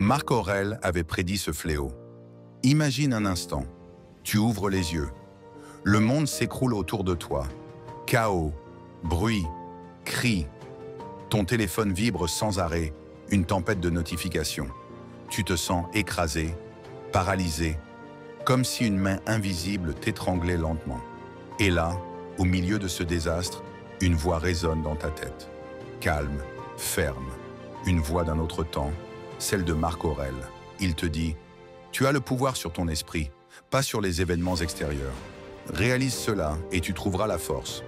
Marc Aurèle avait prédit ce fléau. Imagine un instant, tu ouvres les yeux. Le monde s'écroule autour de toi. Chaos, bruit, cris. Ton téléphone vibre sans arrêt, une tempête de notifications. Tu te sens écrasé, paralysé, comme si une main invisible t'étranglait lentement. Et là, au milieu de ce désastre, une voix résonne dans ta tête. Calme, ferme, une voix d'un autre temps, celle de Marc Aurèle. Il te dit « Tu as le pouvoir sur ton esprit, pas sur les événements extérieurs. Réalise cela et tu trouveras la force. »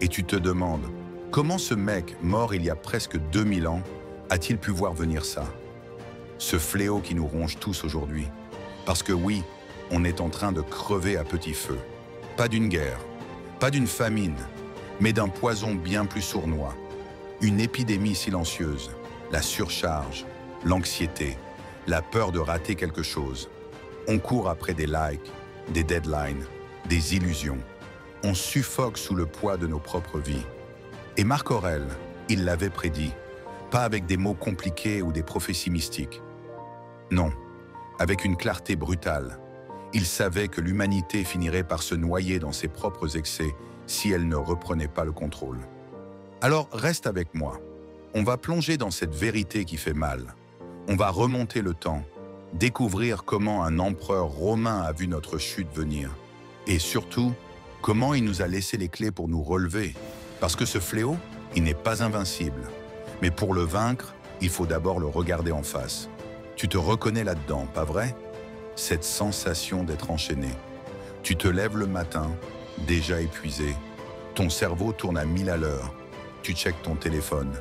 Et tu te demandes « Comment ce mec, mort il y a presque 2000 ans, a-t-il pu voir venir ça ?» Ce fléau qui nous ronge tous aujourd'hui. Parce que oui, on est en train de crever à petit feu. Pas d'une guerre, pas d'une famine, mais d'un poison bien plus sournois. Une épidémie silencieuse, la surcharge, l'anxiété, la peur de rater quelque chose. On court après des likes, des deadlines, des illusions. On suffoque sous le poids de nos propres vies. Et Marc Aurèle, il l'avait prédit, pas avec des mots compliqués ou des prophéties mystiques. Non, avec une clarté brutale. Il savait que l'humanité finirait par se noyer dans ses propres excès si elle ne reprenait pas le contrôle. Alors reste avec moi. On va plonger dans cette vérité qui fait mal. On va remonter le temps, découvrir comment un empereur romain a vu notre chute venir. Et surtout, comment il nous a laissé les clés pour nous relever. Parce que ce fléau, il n'est pas invincible. Mais pour le vaincre, il faut d'abord le regarder en face. Tu te reconnais là-dedans, pas vrai? Cette sensation d'être enchaîné. Tu te lèves le matin, déjà épuisé. Ton cerveau tourne à 1000 à l'heure. Tu checkes ton téléphone.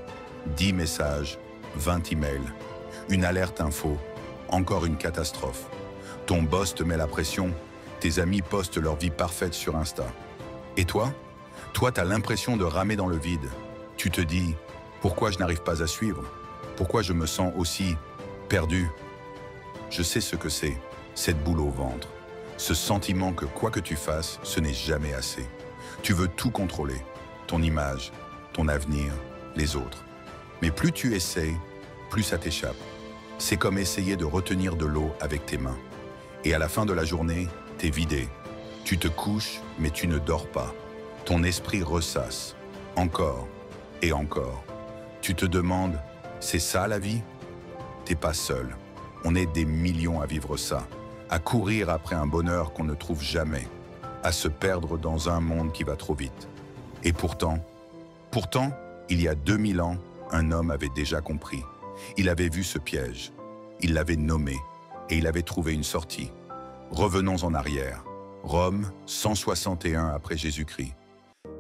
10 messages, 20 emails. Une alerte info. Encore une catastrophe. Ton boss te met la pression. Tes amis postent leur vie parfaite sur Insta. Et toi? Toi, t'as l'impression de ramer dans le vide. Tu te dis, pourquoi je n'arrive pas à suivre? Pourquoi je me sens aussi perdu? Je sais ce que c'est, cette boule au ventre. Ce sentiment que quoi que tu fasses, ce n'est jamais assez. Tu veux tout contrôler. Ton image, ton avenir, les autres. Mais plus tu essaies, plus ça t'échappe. C'est comme essayer de retenir de l'eau avec tes mains. Et à la fin de la journée, t'es vidé. Tu te couches, mais tu ne dors pas. Ton esprit ressasse. Encore et encore. Tu te demandes, c'est ça la vie? T'es pas seul. On est des millions à vivre ça. À courir après un bonheur qu'on ne trouve jamais. À se perdre dans un monde qui va trop vite. Et pourtant, il y a 2000 ans, un homme avait déjà compris. Il avait vu ce piège. Il l'avait nommé et il avait trouvé une sortie. Revenons en arrière. Rome, 161 après Jésus-Christ.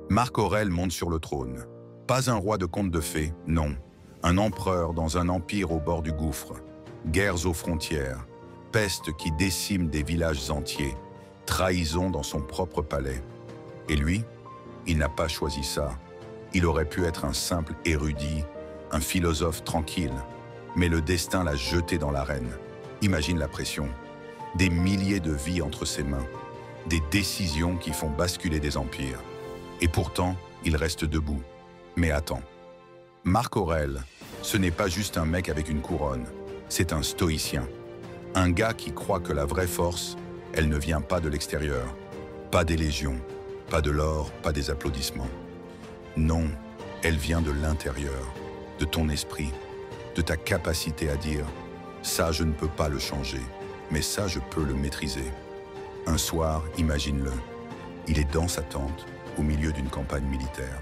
Marc Aurèle monte sur le trône. Pas un roi de conte de fées, non. Un empereur dans un empire au bord du gouffre. Guerres aux frontières. Peste qui décime des villages entiers. Trahison dans son propre palais. Et lui, il n'a pas choisi ça. Il aurait pu être un simple érudit, un philosophe tranquille. Mais le destin l'a jeté dans l'arène. Imagine la pression. Des milliers de vies entre ses mains. Des décisions qui font basculer des empires. Et pourtant, il reste debout. Mais attends. Marc Aurèle, ce n'est pas juste un mec avec une couronne. C'est un stoïcien. Un gars qui croit que la vraie force, elle ne vient pas de l'extérieur. Pas des légions, pas de l'or, pas des applaudissements. Non, elle vient de l'intérieur, de ton esprit, de ta capacité à dire « ça, je ne peux pas le changer, mais ça, je peux le maîtriser ». Un soir, imagine-le, il est dans sa tente, au milieu d'une campagne militaire.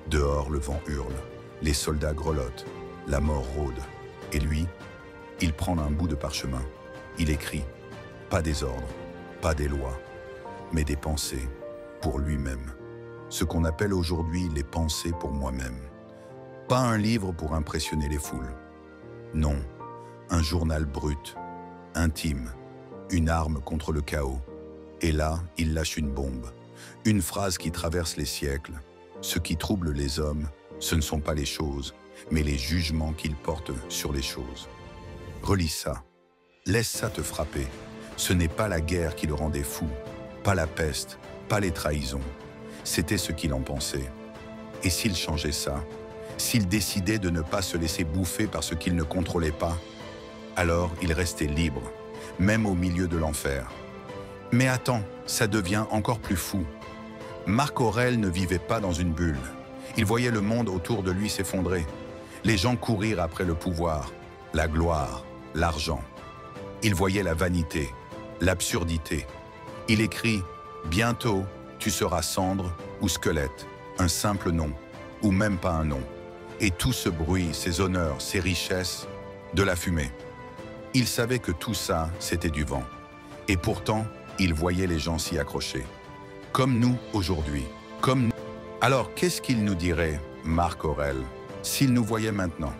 Dehors, le vent hurle, les soldats grelottent, la mort rôde. Et lui, il prend un bout de parchemin. Il écrit, pas des ordres, pas des lois, mais des pensées pour lui-même. Ce qu'on appelle aujourd'hui les pensées pour moi-même. Pas un livre pour impressionner les foules. Non, un journal brut, intime, une arme contre le chaos. Et là, il lâche une bombe. Une phrase qui traverse les siècles. Ce qui trouble les hommes, ce ne sont pas les choses, mais les jugements qu'ils portent sur les choses. Relis ça. Laisse ça te frapper. Ce n'est pas la guerre qui le rendait fou, pas la peste, pas les trahisons. C'était ce qu'il en pensait. Et s'il changeait ça, s'il décidait de ne pas se laisser bouffer par ce qu'il ne contrôlait pas, Alors il restait libre, même au milieu de l'enfer. Mais attends, ça devient encore plus fou. Marc Aurèle ne vivait pas dans une bulle. Il voyait le monde autour de lui s'effondrer. Les gens courir après le pouvoir, la gloire, l'argent. Il voyait la vanité, l'absurdité. Il écrit « Bientôt, tu seras cendre ou squelette, un simple nom, ou même pas un nom. Et tout ce bruit, ces honneurs, ces richesses, de la fumée. » Il savait que tout ça, c'était du vent. Et pourtant, il voyait les gens s'y accrocher. Comme nous aujourd'hui, comme nous. Alors, qu'est-ce qu'il nous dirait, Marc Aurèle, s'il nous voyait maintenant?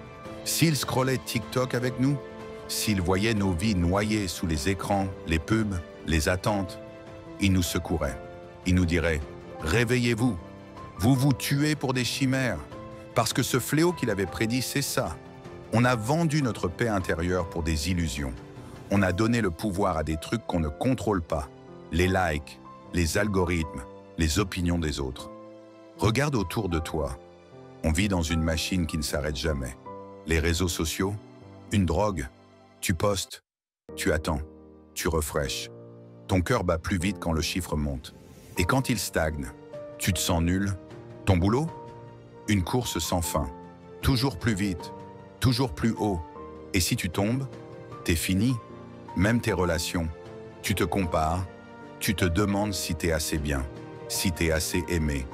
S'il scrollait TikTok avec nous? S'il voyait nos vies noyées sous les écrans, les pubs, les attentes? Il nous secouerait. Il nous dirait « Réveillez-vous, vous vous tuez pour des chimères. » Parce que ce fléau qu'il avait prédit, c'est ça. On a vendu notre paix intérieure pour des illusions. On a donné le pouvoir à des trucs qu'on ne contrôle pas. Les likes, les algorithmes, les opinions des autres. Regarde autour de toi. On vit dans une machine qui ne s'arrête jamais. Les réseaux sociaux, une drogue. Tu postes, tu attends, tu refresh. Ton cœur bat plus vite quand le chiffre monte. Et quand il stagne, tu te sens nul. Ton boulot? Une course sans fin. Toujours plus vite, toujours plus haut. Et si tu tombes, t'es fini. Même tes relations. Tu te compares, tu te demandes si t'es assez bien, si t'es assez aimé.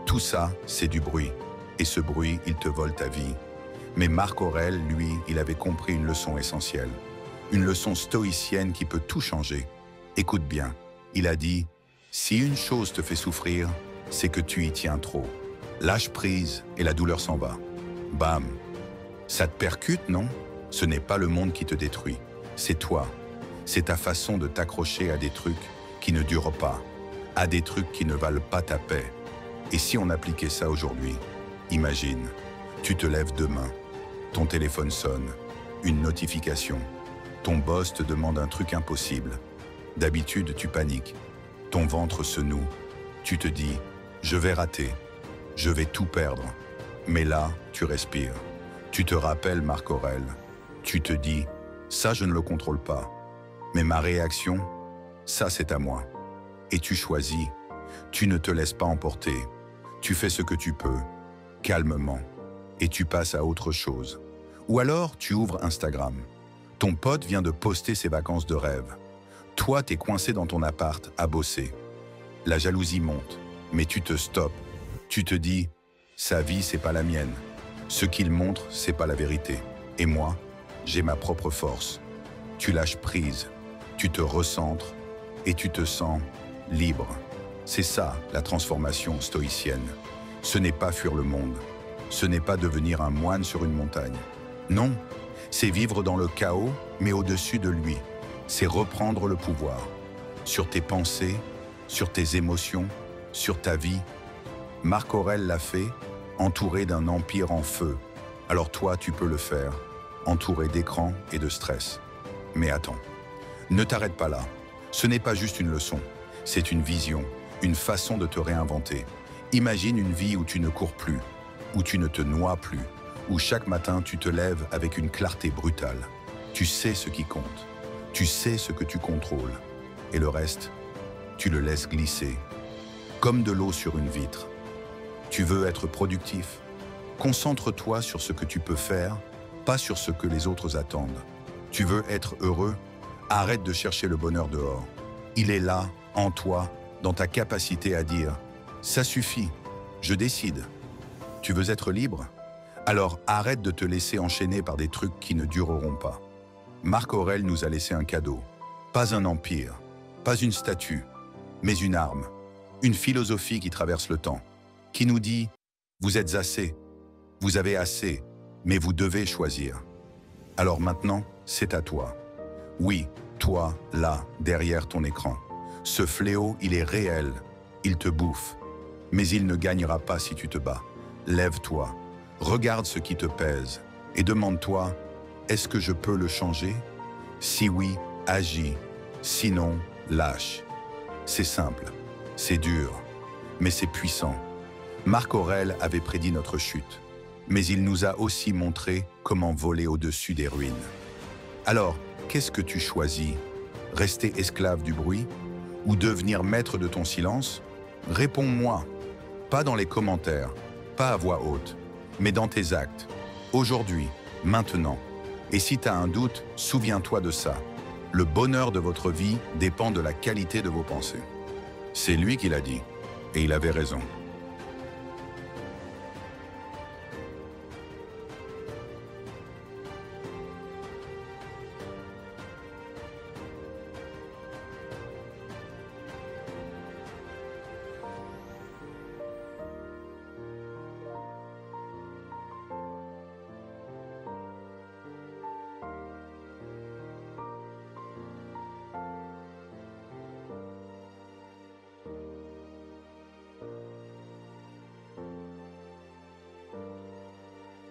Tout ça, c'est du bruit. Et ce bruit, il te vole ta vie. Mais Marc Aurèle, lui, il avait compris une leçon essentielle. Une leçon stoïcienne qui peut tout changer. Écoute bien, il a dit « Si une chose te fait souffrir, c'est que tu y tiens trop. Lâche prise et la douleur s'en va. » Bam! Ça te percute, non? Ce n'est pas le monde qui te détruit. C'est toi. C'est ta façon de t'accrocher à des trucs qui ne durent pas, à des trucs qui ne valent pas ta paix. Et si on appliquait ça aujourd'hui? Imagine, tu te lèves demain, ton téléphone sonne, une notification, ton boss te demande un truc impossible. D'habitude, tu paniques, ton ventre se noue, tu te dis « je vais rater, je vais tout perdre ». Mais là, tu respires, tu te rappelles Marc Aurèle, tu te dis « ça, je ne le contrôle pas, mais ma réaction, ça, c'est à moi ». Et tu choisis, tu ne te laisses pas emporter, tu fais ce que tu peux, calmement, et tu passes à autre chose. Ou alors, tu ouvres Instagram. Ton pote vient de poster ses vacances de rêve. Toi, t'es coincé dans ton appart, à bosser. La jalousie monte, mais tu te stoppes. Tu te dis, sa vie, c'est pas la mienne. Ce qu'il montre, c'est pas la vérité. Et moi, j'ai ma propre force. Tu lâches prise, tu te recentres, et tu te sens libre. C'est ça, la transformation stoïcienne. Ce n'est pas fuir le monde. Ce n'est pas devenir un moine sur une montagne. Non, c'est vivre dans le chaos, mais au-dessus de lui. C'est reprendre le pouvoir. Sur tes pensées, sur tes émotions, sur ta vie. Marc Aurèle l'a fait, entouré d'un empire en feu. Alors toi, tu peux le faire, entouré d'écrans et de stress. Mais attends, ne t'arrête pas là. Ce n'est pas juste une leçon, c'est une vision, une façon de te réinventer. Imagine une vie où tu ne cours plus, où tu ne te noies plus, où chaque matin tu te lèves avec une clarté brutale. Tu sais ce qui compte, tu sais ce que tu contrôles, et le reste, tu le laisses glisser, comme de l'eau sur une vitre. Tu veux être productif? Concentre-toi sur ce que tu peux faire, pas sur ce que les autres attendent. Tu veux être heureux? Arrête de chercher le bonheur dehors. Il est là, en toi, dans ta capacité à dire « ça suffit, je décide ». Tu veux être libre? Alors arrête de te laisser enchaîner par des trucs qui ne dureront pas. Marc Aurèle nous a laissé un cadeau. Pas un empire, pas une statue, mais une arme. Une philosophie qui traverse le temps, qui nous dit « vous êtes assez, vous avez assez, mais vous devez choisir ». Alors maintenant, c'est à toi. Oui, toi, là, derrière ton écran. Ce fléau, il est réel, il te bouffe. Mais il ne gagnera pas si tu te bats. Lève-toi, regarde ce qui te pèse et demande-toi, est-ce que je peux le changer? Si oui, agis. Sinon, lâche. C'est simple, c'est dur, mais c'est puissant. Marc Aurèle avait prédit notre chute, mais il nous a aussi montré comment voler au-dessus des ruines. Alors, qu'est-ce que tu choisis? Rester esclave du bruit ou devenir maître de ton silence? Réponds-moi, pas dans les commentaires, pas à voix haute, mais dans tes actes, aujourd'hui, maintenant. Et si tu as un doute, souviens-toi de ça. Le bonheur de votre vie dépend de la qualité de vos pensées. C'est lui qui l'a dit, et il avait raison.